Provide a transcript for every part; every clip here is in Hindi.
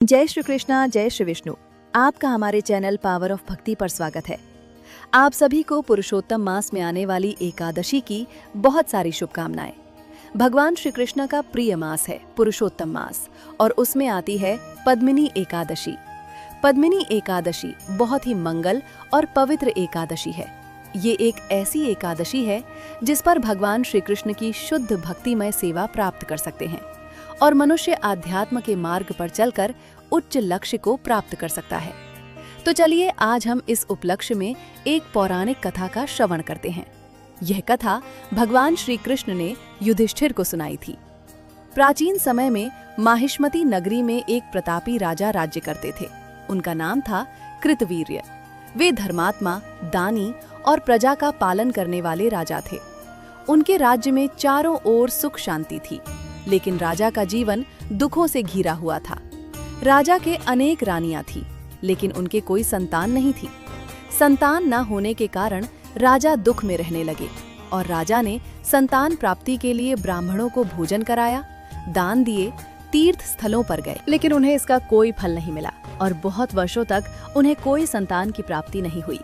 जय श्री कृष्णा, जय श्री विष्णु। आपका हमारे चैनल पावर ऑफ भक्ति पर स्वागत है। आप सभी को पुरुषोत्तम मास में आने वाली एकादशी की बहुत सारी शुभकामनाएं। भगवान श्री कृष्ण का प्रिय मास है पुरुषोत्तम मास और उसमें आती है पद्मिनी एकादशी। पद्मिनी एकादशी बहुत ही मंगल और पवित्र एकादशी है। ये एक ऐसी एकादशी है जिस पर भगवान श्री कृष्ण की शुद्ध भक्तिमय सेवा प्राप्त कर सकते हैं और मनुष्य आध्यात्म के मार्ग पर चलकर उच्च लक्ष्य को प्राप्त कर सकता है। तो चलिए आज हम इस उपलक्ष्य में एक पौराणिक कथा का श्रवण करते हैं। यह कथा भगवान श्री कृष्ण ने युधिष्ठिर को सुनाई थी। प्राचीन समय में माहिष्मती नगरी में एक प्रतापी राजा राज्य करते थे। उनका नाम था कृतवीर्य। वे धर्मात्मा, दानी और प्रजा का पालन करने वाले राजा थे। उनके राज्य में चारों ओर सुख शांति थी, लेकिन राजा का जीवन दुखों से घिरा हुआ था। राजा के अनेक रानियां थीं, लेकिन उनके कोई संतान नहीं थी। संतान न होने के कारण राजा दुख में रहने लगे और राजा ने संतान प्राप्ति के लिए ब्राह्मणों को भोजन कराया, दान दिए, तीर्थ स्थलों पर गए, लेकिन उन्हें इसका कोई फल नहीं मिला और बहुत वर्षों तक उन्हें कोई संतान की प्राप्ति नहीं हुई।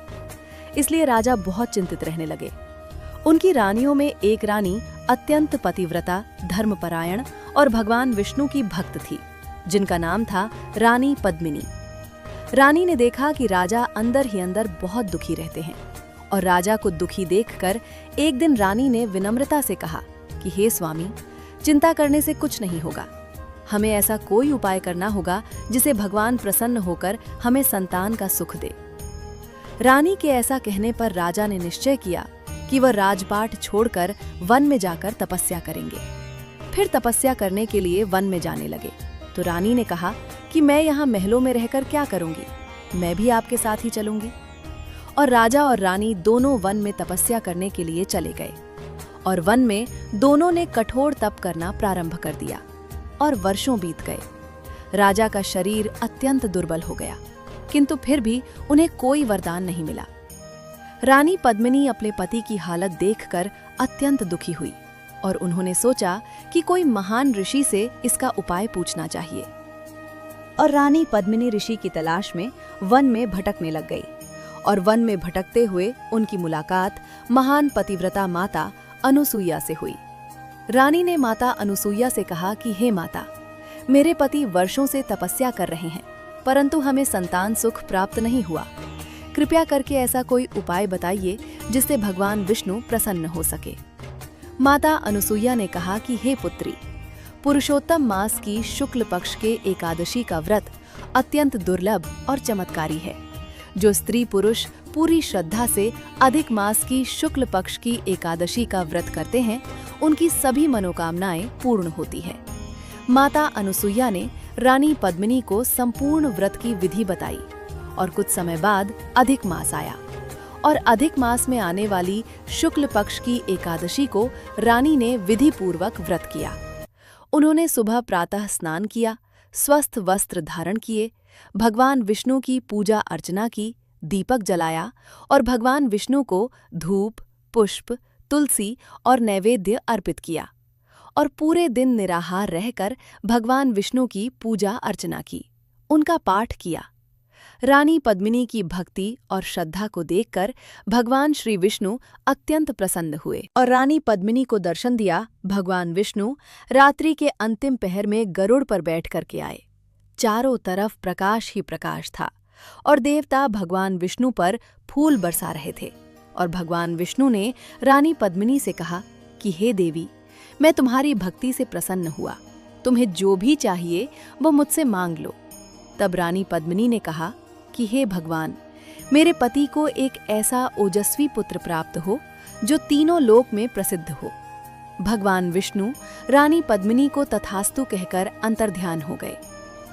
इसलिए राजा बहुत चिंतित रहने लगे। उनकी रानियों में एक रानी अत्यंत पतिव्रता, धर्मपरायण और भगवान विष्णु की भक्त थी, जिनका नाम था रानी पद्मिनी। रानी ने देखा कि राजा अंदर ही अंदर बहुत दुखी रहते हैं और राजा को दुखी देखकर एक दिन रानी ने विनम्रता से कहा कि हे स्वामी, चिंता करने से कुछ नहीं होगा। हमें ऐसा कोई उपाय करना होगा जिसे भगवान प्रसन्न होकर हमें संतान का सुख दे। रानी के ऐसा कहने पर राजा ने निश्चय किया कि वह राजपाट छोड़कर वन में जाकर तपस्या करेंगे। फिर तपस्या करने के लिए वन में जाने लगे तो रानी ने कहा कि मैं यहाँ महलों में रहकर क्या करूंगी, मैं भी आपके साथ ही चलूंगी। और राजा और रानी दोनों वन में तपस्या करने के लिए चले गए और वन में दोनों ने कठोर तप करना प्रारंभ कर दिया और वर्षों बीत गए। राजा का शरीर अत्यंत दुर्बल हो गया, किंतु फिर भी उन्हें कोई वरदान नहीं मिला। रानी पद्मिनी अपने पति की हालत देखकर अत्यंत दुखी हुई और उन्होंने सोचा कि कोई महान ऋषि से इसका उपाय पूछना चाहिए। और रानी पद्मिनी ऋषि की तलाश में वन में भटकने लग गई और वन में भटकते हुए उनकी मुलाकात महान पतिव्रता माता अनुसुईया से हुई। रानी ने माता अनुसुईया से कहा कि हे माता, मेरे पति वर्षों से तपस्या कर रहे हैं, परंतु हमें संतान सुख प्राप्त नहीं हुआ। कृपया करके ऐसा कोई उपाय बताइए जिससे भगवान विष्णु प्रसन्न हो सके। माता अनुसुईया ने कहा कि हे पुत्री, पुरुषोत्तम मास की शुक्ल पक्ष के एकादशी का व्रत अत्यंत दुर्लभ और चमत्कारी है। जो स्त्री पुरुष पूरी श्रद्धा से अधिक मास की शुक्ल पक्ष की एकादशी का व्रत करते हैं, उनकी सभी मनोकामनाएं पूर्ण होती है। माता अनुसुईया ने रानी पद्मिनी को संपूर्ण व्रत की विधि बताई और कुछ समय बाद अधिक मास आया और अधिक मास में आने वाली शुक्ल पक्ष की एकादशी को रानी ने विधि पूर्वक व्रत किया। उन्होंने सुबह प्रातः स्नान किया, स्वस्थ वस्त्र धारण किए, भगवान विष्णु की पूजा अर्चना की, दीपक जलाया और भगवान विष्णु को धूप, पुष्प, तुलसी और नैवेद्य अर्पित किया और पूरे दिन निराहार रहकर भगवान विष्णु की पूजा अर्चना की, उनका पाठ किया। रानी पद्मिनी की भक्ति और श्रद्धा को देखकर भगवान श्री विष्णु अत्यंत प्रसन्न हुए और रानी पद्मिनी को दर्शन दिया। भगवान विष्णु रात्रि के अंतिम पहर में गरुड़ पर बैठ करके आए। चारों तरफ प्रकाश ही प्रकाश था और देवता भगवान विष्णु पर फूल बरसा रहे थे और भगवान विष्णु ने रानी पद्मिनी से कहा कि हे देवी, मैं तुम्हारी भक्ति से प्रसन्न हुआ, तुम्हें जो भी चाहिए वो मुझसे मांग लो। तब रानी पद्मिनी ने कहा कि हे भगवान, मेरे पति को एक ऐसा ओजस्वी पुत्र प्राप्त हो जो तीनों लोक में प्रसिद्ध हो। भगवान विष्णु रानी पद्मिनी को तथास्तु कहकर अंतर्ध्यान हो गए।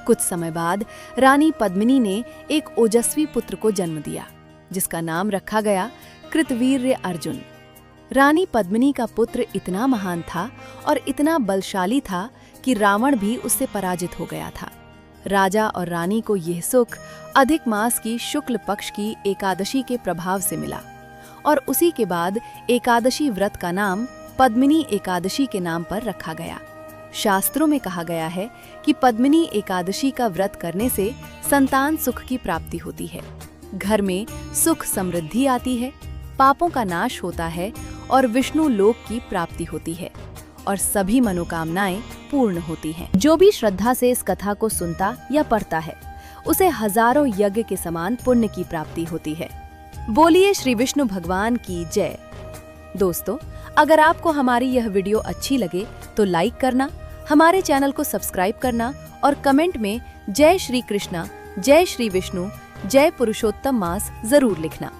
कुछ समय बाद रानी पद्मिनी ने एक ओजस्वी पुत्र को जन्म दिया, जिसका नाम रखा गया कृतवीर्य अर्जुन। रानी पद्मिनी का पुत्र इतना महान था और इतना बलशाली था कि रावण भी उससे पराजित हो गया था। राजा और रानी को यह सुख अधिक मास की शुक्ल पक्ष की एकादशी के प्रभाव से मिला और उसी के बाद एकादशी व्रत का नाम पद्मिनी एकादशी के नाम पर रखा गया। शास्त्रों में कहा गया है कि पद्मिनी एकादशी का व्रत करने से संतान सुख की प्राप्ति होती है, घर में सुख समृद्धि आती है, पापों का नाश होता है और विष्णु लोक की प्राप्ति होती है और सभी मनोकामनाएं पूर्ण होती हैं। जो भी श्रद्धा से इस कथा को सुनता या पढ़ता है उसे हजारों यज्ञ के समान पुण्य की प्राप्ति होती है। बोलिए श्री विष्णु भगवान की जय। दोस्तों, अगर आपको हमारी यह वीडियो अच्छी लगे तो लाइक करना, हमारे चैनल को सब्सक्राइब करना और कमेंट में जय श्री कृष्णा, जय श्री विष्णु, जय पुरुषोत्तम मास जरूर लिखना।